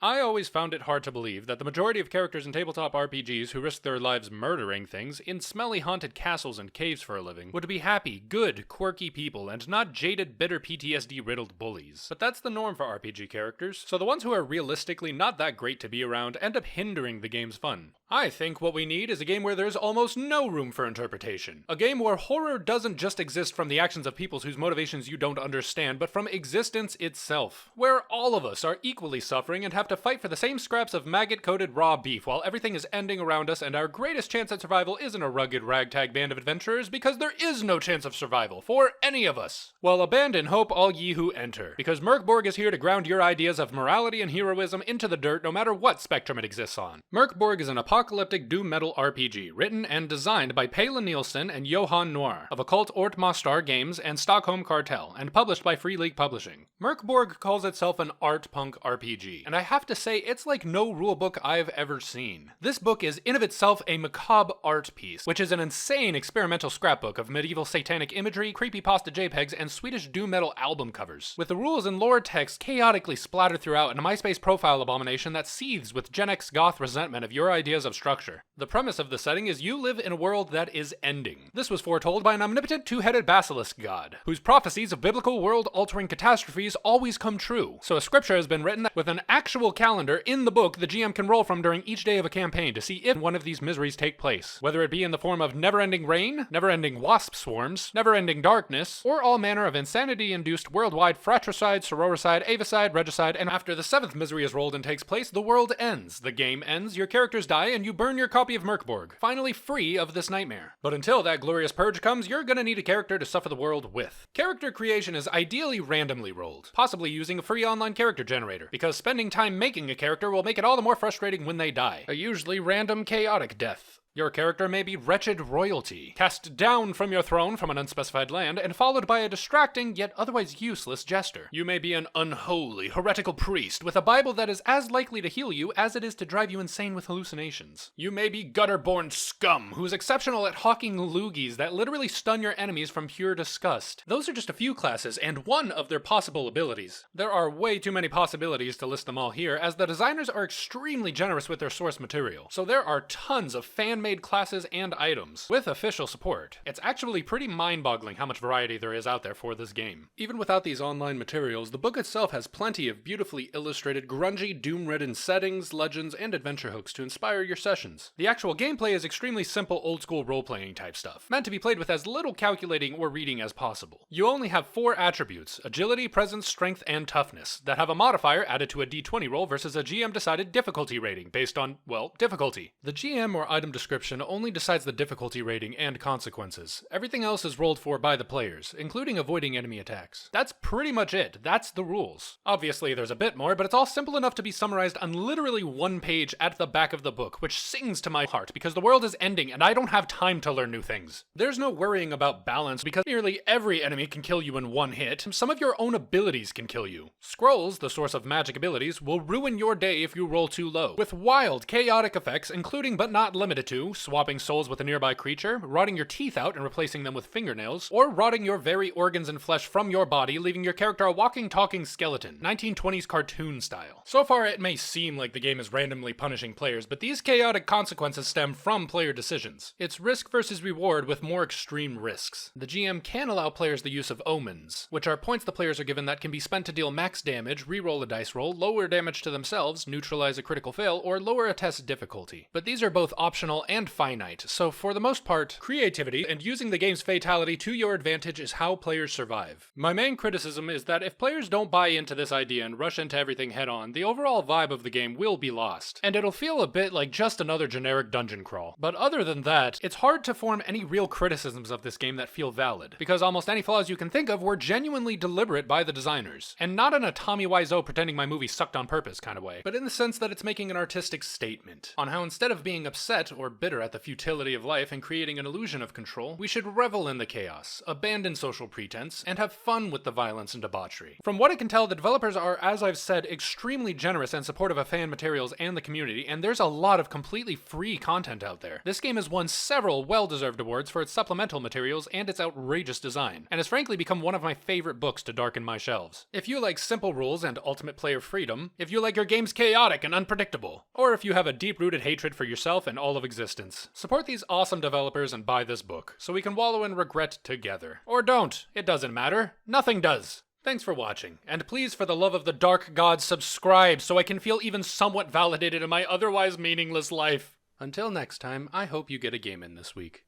I always found it hard to believe that the majority of characters in tabletop RPGs who risk their lives murdering things in smelly haunted castles and caves for a living would be happy, good, quirky people and not jaded, bitter PTSD-riddled bullies. But that's the norm for RPG characters, so the ones who are realistically not that great to be around end up hindering the game's fun. I think what we need is a game where there's almost no room for interpretation. A game where horror doesn't just exist from the actions of people whose motivations you don't understand, but from existence itself. Where all of us are equally suffering and have to fight for the same scraps of maggot-coated raw beef while everything is ending around us and our greatest chance at survival isn't a rugged ragtag band of adventurers because there is no chance of survival for any of us. Well, abandon hope all ye who enter, because MÖRK BORG is here to ground your ideas of morality and heroism into the dirt no matter what spectrum it exists on. MÖRK BORG is an apocalyptic doom metal RPG written and designed by Pelle Nilsson and Johan Nohr of Ockult Örtmästare Games and Stockholm Kartell, and published by Free League Publishing. MÖRK BORG calls itself an art punk RPG, and I have to say it's like no rulebook I've ever seen. This book is in of itself a macabre art piece, which is an insane experimental scrapbook of medieval satanic imagery, creepypasta JPEGs, and Swedish doom metal album covers, with the rules and lore text chaotically splattered throughout in a MySpace profile abomination that seethes with Gen X goth resentment of your ideas of structure. The premise of the setting is you live in a world that is ending. This was foretold by an omnipotent two-headed basilisk god, whose prophecies of biblical world-altering catastrophes always come true. So a scripture has been written with an actual calendar in the book the GM can roll from during each day of a campaign to see if one of these miseries take place, whether it be in the form of never-ending rain, never-ending wasp swarms, never-ending darkness, or all manner of insanity-induced worldwide fratricide, sororicide, avicide, regicide, and after the 7th misery is rolled and takes place, the world ends, the game ends, your characters die, and you burn your copy of MÖRK BORG, finally free of this nightmare. But until that glorious purge comes, you're gonna need a character to suffer the world with. Character creation is ideally randomly rolled, possibly using a free online character generator, because spending time making a character will make it all the more frustrating when they die. A usually random chaotic death. Your character may be wretched royalty, cast down from your throne from an unspecified land, and followed by a distracting yet otherwise useless jester. You may be an unholy, heretical priest with a Bible that is as likely to heal you as it is to drive you insane with hallucinations. You may be gutter-born scum who is exceptional at hawking loogies that literally stun your enemies from pure disgust. Those are just a few classes and one of their possible abilities. There are way too many possibilities to list them all here, as the designers are extremely generous with their source material. So there are tons of fan-made classes and items, with official support. It's actually pretty mind-boggling how much variety there is out there for this game. Even without these online materials, the book itself has plenty of beautifully illustrated, grungy, doom-ridden settings, legends, and adventure hooks to inspire your sessions. The actual gameplay is extremely simple, old-school role-playing type stuff, meant to be played with as little calculating or reading as possible. You only have 4 attributes, agility, presence, strength, and toughness, that have a modifier added to a d20 roll versus a GM-decided difficulty rating based on, well, difficulty. The GM or item description only decides the difficulty rating and consequences. Everything else is rolled for by the players, including avoiding enemy attacks. That's pretty much it. That's the rules. Obviously, there's a bit more, but it's all simple enough to be summarized on literally 1 page at the back of the book, which sings to my heart because the world is ending and I don't have time to learn new things. There's no worrying about balance because nearly every enemy can kill you in 1 hit. Some of your own abilities can kill you. Scrolls, the source of magic abilities, will ruin your day if you roll too low, with wild, chaotic effects including but not limited to swapping souls with a nearby creature, rotting your teeth out and replacing them with fingernails, or rotting your very organs and flesh from your body, leaving your character a walking, talking skeleton, 1920s cartoon style. So far, it may seem like the game is randomly punishing players, but these chaotic consequences stem from player decisions. It's risk versus reward with more extreme risks. The GM can allow players the use of omens, which are points the players are given that can be spent to deal max damage, reroll a dice roll, lower damage to themselves, neutralize a critical fail, or lower a test difficulty. But these are both optional and finite, so for the most part, creativity and using the game's fatality to your advantage is how players survive. My main criticism is that if players don't buy into this idea and rush into everything head-on, the overall vibe of the game will be lost, and it'll feel a bit like just another generic dungeon crawl. But other than that, it's hard to form any real criticisms of this game that feel valid, because almost any flaws you can think of were genuinely deliberate by the designers, and not in a Tommy Wiseau pretending my movie sucked on purpose kind of way, but in the sense that it's making an artistic statement on how instead of being upset or bitter at the futility of life and creating an illusion of control, we should revel in the chaos, abandon social pretense, and have fun with the violence and debauchery. From what I can tell, the developers are, as I've said, extremely generous and supportive of fan materials and the community, and there's a lot of completely free content out there. This game has won several well-deserved awards for its supplemental materials and its outrageous design, and has frankly become one of my favorite books to darken my shelves. If you like simple rules and ultimate player freedom, if you like your games chaotic and unpredictable, or if you have a deep-rooted hatred for yourself and all of existence, support these awesome developers and buy this book, so we can wallow in regret together. Or don't. It doesn't matter. Nothing does. Thanks for watching, and please, for the love of the dark gods, subscribe so I can feel even somewhat validated in my otherwise meaningless life. Until next time, I hope you get a game in this week.